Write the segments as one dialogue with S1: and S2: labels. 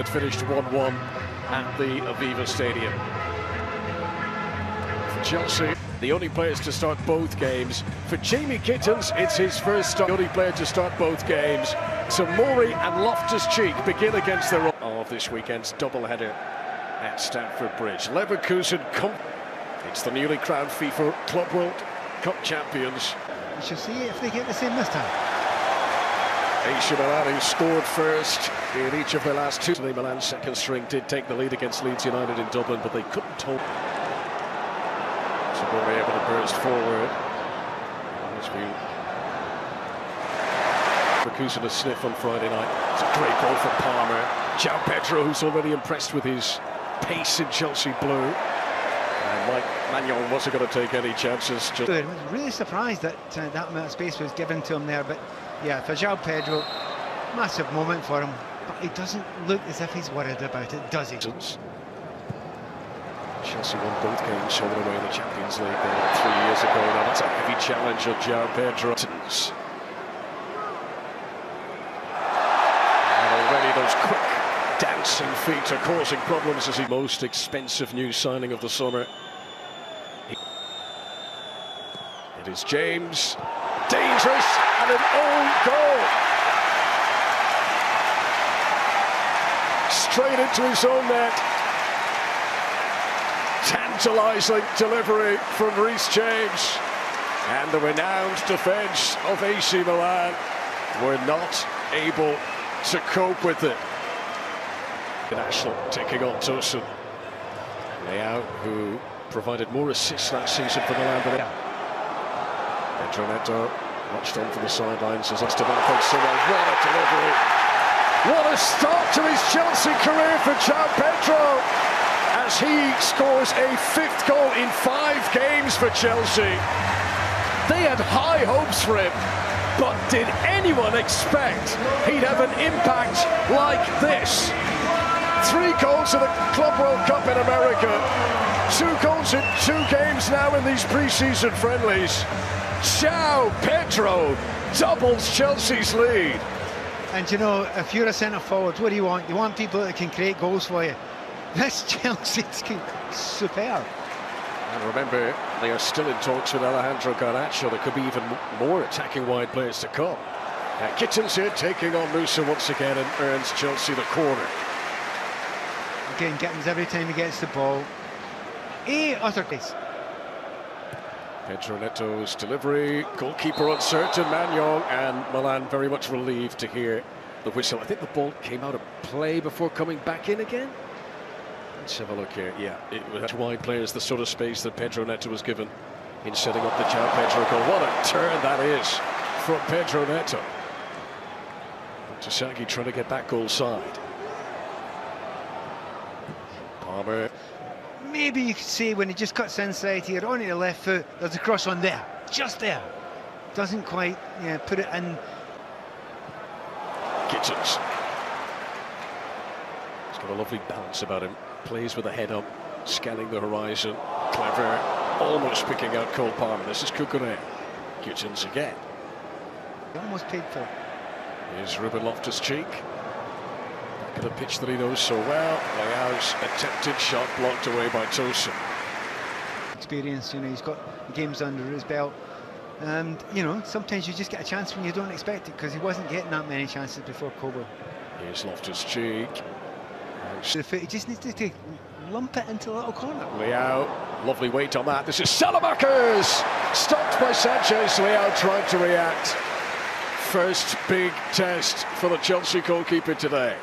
S1: it finished 1-1 at the Aviva Stadium. For Chelsea, the only players to start both games. For Jamie Kittens, it's his first start. The only player to start both games. So Mori and Loftus-Cheek begin against the of this weekend's doubleheader at Stamford Bridge. Leverkusen it's the newly crowned FIFA Club World Cup champions.
S2: We shall see if they get the same this time.
S1: AC Milan, who scored first in each of their last two. Milan's second string did take the lead against Leeds United in Dublin, but they couldn't hold. So Mori able to burst forward. Leverkusen a sniff on Friday night. It's a great goal for Palmer. João Pedro, who's already impressed with his pace in Chelsea blue. And Mike Magnon wasn't going to take any chances.
S2: I was really surprised that that amount of space was given to him there, but yeah, for João Pedro, massive moment for him, but he doesn't look as if he's worried about it, does he?
S1: Chelsea won both games over away in the Champions League 3 years ago. Now that's a heavy challenge on João Pedro. And already those quick dancing feet are causing problems as the most expensive new signing of the summer. It is James, dangerous, and an own goal. Straight into his own net. Tantalising delivery from Reece James. And the renowned defence of AC Milan were not able to cope with it. National taking on Tosun. Leao, who provided more assists last season for Milan than Pedro Neto watched on from the sidelines as Esteban plays so well. What a delivery! What a start to his Chelsea career for João Pedro as he scores a 5th goal in 5 games for Chelsea. They had high hopes for him, but did anyone expect he'd have an impact like this? 3 goals in the Club World Cup in America, 2 goals in 2 games now in these pre-season friendlies. João Pedro doubles Chelsea's lead.
S2: And you know, if you're a centre forward, what do you want? You want people that can create goals for you. This Chelsea's superb.
S1: And remember, they are still in talks with Alejandro Garnacho. There could be even more attacking wide players to come. Kittens here taking on Musa once again and earns Chelsea the corner.
S2: Again, Gittins every time he gets the ball. Utter case.
S1: Pedro Neto's delivery, goalkeeper uncertain, Magnon, and Milan very much relieved to hear the whistle. I think the ball came out of play before coming back in again. Let's have a look here. Yeah, it was wide players, the sort of space that Pedro Neto was given in setting up the João Pedro goal. What a turn that is from Pedro Neto. Tasagi trying to get that goal side. Palmer.
S2: Maybe you could say when he just cuts inside here, onto the left foot, there's a cross on there, just there. Doesn't quite put it in.
S1: Kittens. He's got a lovely balance about him. Plays with the head up, scanning the horizon. Clever, almost picking out Cole Palmer. This is Kukurea. Kittens again.
S2: He almost paid for it.
S1: Here's Ruben Loftus-Cheek. Back of the pitch that he knows so well. Leao's attempted shot blocked away by Tosun.
S2: Experience, you know, he's got games under his belt. And, you know, sometimes you just get a chance when you don't expect it, because he wasn't getting that many chances before Kobo.
S1: Here's Loftus-Cheek.
S2: He just needs to lump it into the little corner.
S1: Leao, lovely weight on that. This is Salamakers! Stopped by Sanchez. Leao tried to react. First big test for the Chelsea goalkeeper today.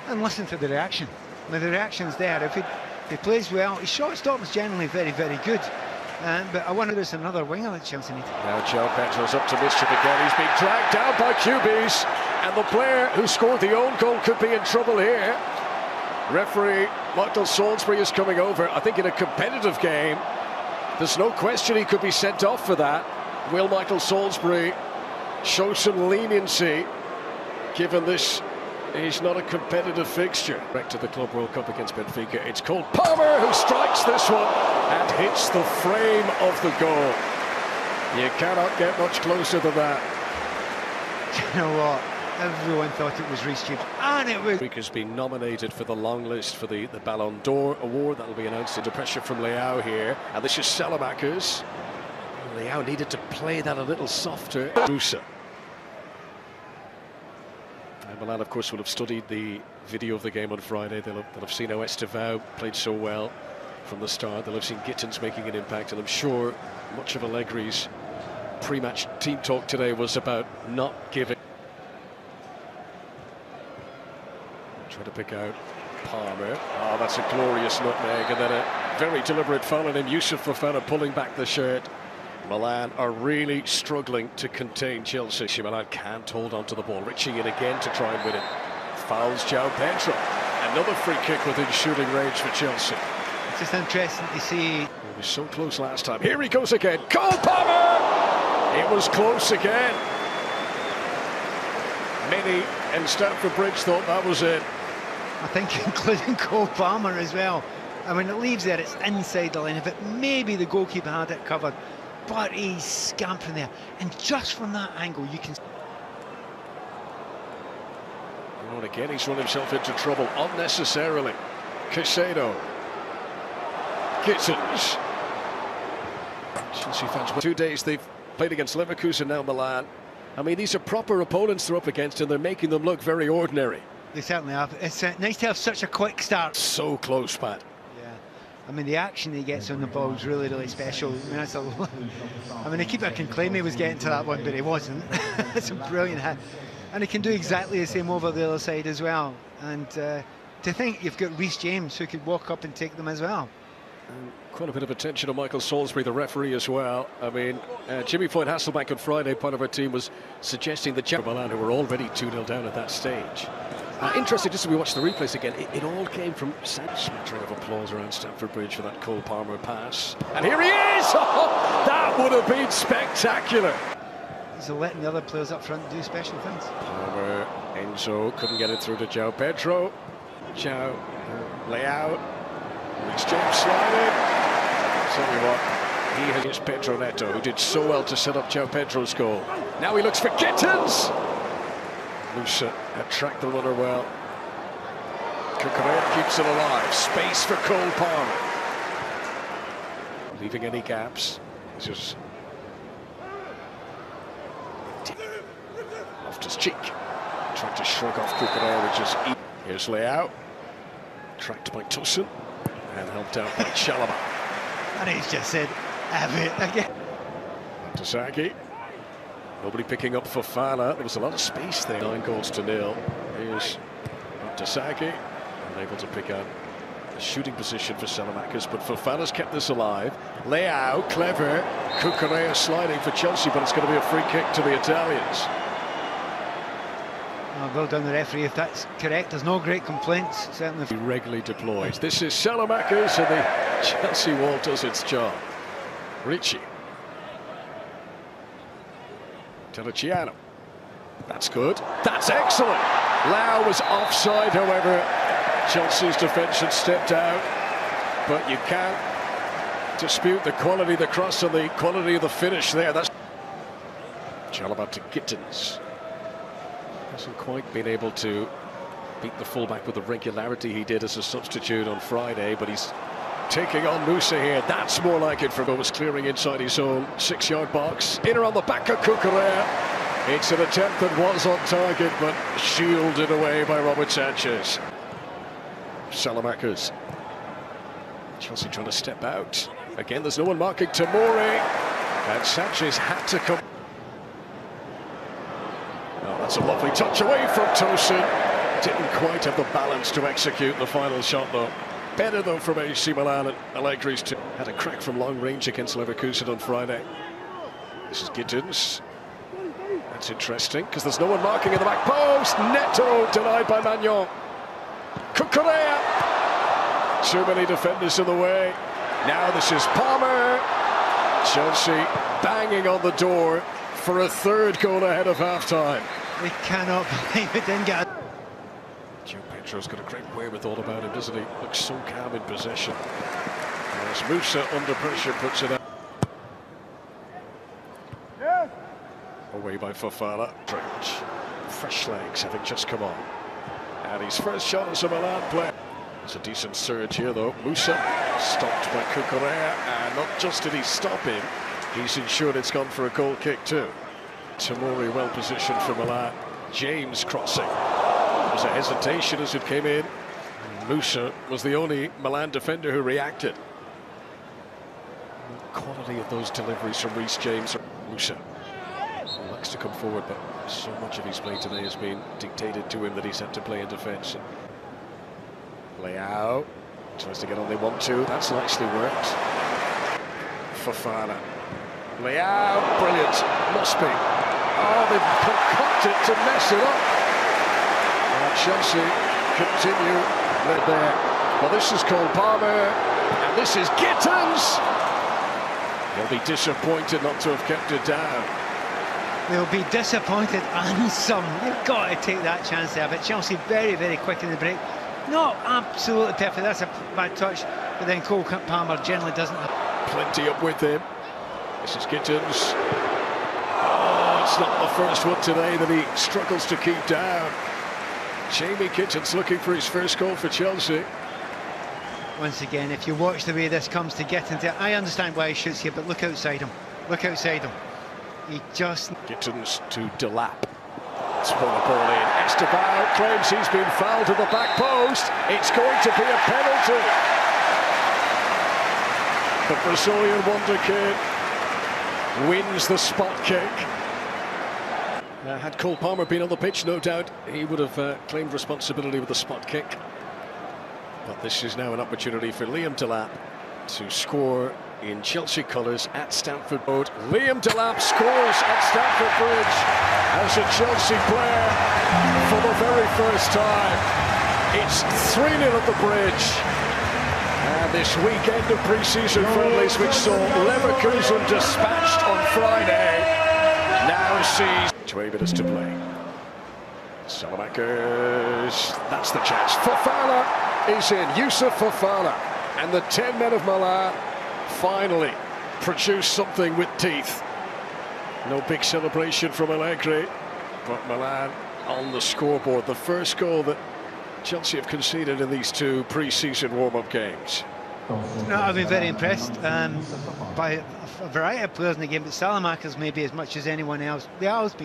S1: And
S2: listen to the reaction. Now the reaction's there. If he plays well, his shot stop is generally very, very good. But I wonder if there's another winger that Chelsea need.
S1: Now João Pedro's up to mischief again. He's being dragged down by QBs. And the player who scored the own goal could be in trouble here. Referee Michael Salisbury is coming over. I think in a competitive game, there's no question he could be sent off for that. Will Michael Salisbury show some leniency, given this is not a competitive fixture? Back to the Club World Cup against Benfica. It's Cole Palmer who strikes this one and hits the frame of the goal. You cannot get much closer than that.
S2: You know what? Everyone thought it was Reece James, and it was.
S1: Has been nominated for the long list for the Ballon d'Or award that will be announced. Under pressure from Leao here, and this is Salamakers. Leao needed to play that a little softer. Musa. And Milan, of course, will have studied the video of the game on Friday. They'll have seen how Estevao played so well from the start. They'll have seen Gittins making an impact, and I'm sure much of Allegri's pre-match team talk today was about not giving. Trying to pick out Palmer. Oh, that's a glorious nutmeg, and then a very deliberate foul on him. Yusuf Fofana pulling back the shirt. Milan are really struggling to contain Chelsea. Milan can't hold on to the ball. Richie in again to try and win it. Fouls João Pedro. Another free kick within shooting range for Chelsea.
S2: It's just interesting to see.
S1: It was so close last time. Here he goes again. Cole Palmer! It was close again. Many in Stamford Bridge thought that was it.
S2: I think including Cole Palmer as well. I mean, it leaves there, it's inside the line. If it maybe the goalkeeper had it covered, but he's scampering there. And just from that angle, you can.
S1: And again, he's run himself into trouble unnecessarily. Caicedo. Gittins. Chelsea fans, 2 days they've played against Leverkusen, now Milan. I mean, these are proper opponents they're up against, and they're making them look very ordinary.
S2: They certainly have. It's nice to have such a quick start.
S1: So close, Pat.
S2: Yeah. I mean, the action he gets on the ball is really, really special. I mean, that's a. I mean, the keeper can claim he was getting to that one, but he wasn't. It's a brilliant hit. And he can do exactly the same over the other side as well. And to think you've got Reece James who could walk up and take them as well.
S1: Quite a bit of attention on Michael Salisbury, the referee, as well. I mean, Jimmy Floyd Hasselbank on Friday, part of our team, was suggesting that Milan, who were already 2-0 down at that stage. Interesting, just as we watch the replays again, it all came from smattering of applause around Stamford Bridge for that Cole Palmer pass. And here he is! Oh, that would have been spectacular.
S2: He's letting the other players up front do special things.
S1: Palmer, Enzo couldn't get it through to João Pedro. João, Leao, Reece James sliding. Tell you what, he has against Pedro Neto, who did so well to set up João Pedro's goal. Now he looks for Gittins. Musa had tracked the runner well. Cucurella keeps it alive. Space for Cole Palmer. Leaving any gaps. He's just Loftus Cheek trying to shrug off Cucurella, which is easy. Here's Leao, tracked by Tosun and helped out by Chalaba.
S2: And he's just said, have it again.
S1: Tasaki. Nobody picking up Fofana. There was a lot of space there. 9-0. Here's Tasaki, unable to pick out the shooting position for Salamakers, but Fofana's kept this alive. Leao, clever. Cucurella sliding for Chelsea, but it's going to be a free kick to the Italians.
S2: Oh, well done, the referee. If that's correct, there's no great complaints. Certainly.
S1: He regularly deploys. This is Salamakers, and the Chelsea wall does its job. Richie. Terracciano. That's good. That's excellent. Lau was offside, however. Chelsea's defence had stepped out. But you can't dispute the quality of the cross and the quality of the finish there. That's Chalaba to Gittins. Hasn't quite been able to beat the fullback with the regularity he did as a substitute on Friday, but he's taking on Musa here. That's more like it for Gomez, clearing inside his own 6-yard box. In around the back of Cucurella. It's an attempt that was on target, but shielded away by Robert Sanchez. Salamakers. Chelsea trying to step out. Again, there's no one marking Tomori. And Sanchez had to come. Oh, that's a lovely touch away from Tosun. Didn't quite have the balance to execute the final shot, though. Better, though, from AC Milan and Allegri's team. Had a crack from long range against Leverkusen on Friday. This is Gittins. That's interesting, because there's no one marking in the back post. Neto denied by Magnon. Cucurella. Too many defenders in the way. Now this is Palmer. Chelsea banging on the door for a third goal ahead of half-time.
S2: We cannot believe it didn't get.
S1: João Pedro's got a great wherewithal about him, doesn't he? Looks so calm in possession. As Musa under pressure puts it out. Away by Fofana. Fresh legs having just come on. And his first shot as a Milan player. It's a decent surge here though. Musa stopped by Cucurella, and not just did he stop him, he's ensured it's gone for a goal kick too. Tamori well positioned for Milan. James crossing. There was a hesitation as it came in. Musa was the only Milan defender who reacted. Quality of those deliveries from Reece James. Musa likes to come forward, but so much of his play today has been dictated to him that he's had to play in defence. Leao tries to get on, they want to. That's nicely worked. Fofana. Leao, brilliant. Must be. Oh, they've concocted to mess it up. And Chelsea continue there. Well, this is Cole Palmer, and this is Gittins. He'll be disappointed not to have kept it down.
S2: They'll be disappointed and some. You've got to take that chance there, but Chelsea very, very quick in the break. Not absolutely perfect, that's a bad touch, but then Cole Palmer generally doesn't have...
S1: Plenty up with him. This is Gittins. Oh, it's not the first one today that he struggles to keep down. Jamie Gittins looking for his first goal for Chelsea.
S2: Once again, if you watch the way this comes to Gittins, I understand why he shoots here, but look outside him. Look outside him. He just...
S1: Gittins to Delap. Spun the ball in. Esteban claims he's been fouled to the back post. It's going to be a penalty. The Brazilian wonder kid wins the spot kick. Had Cole Palmer been on the pitch, no doubt he would have claimed responsibility with the spot kick. But this is now an opportunity for Liam Delap to score in Chelsea colours at Stamford Road. Liam Delap scores at Stamford Bridge as a Chelsea player for the very first time. It's 3-0 at the Bridge. And this weekend of pre-season friendlies, which saw Leverkusen dispatched on Friday, now sees 20 minutes to play. Salamakers, that's the chance. Fofana is in. Yusuf Fofana and the 10 men of Milan finally produce something with teeth. No big celebration from Allegri, but Milan on the scoreboard. The first goal that Chelsea have conceded in these two pre-season warm-up games.
S2: No, I've been very impressed by a variety of players in the game, but Salamakers maybe as much as anyone else. They always been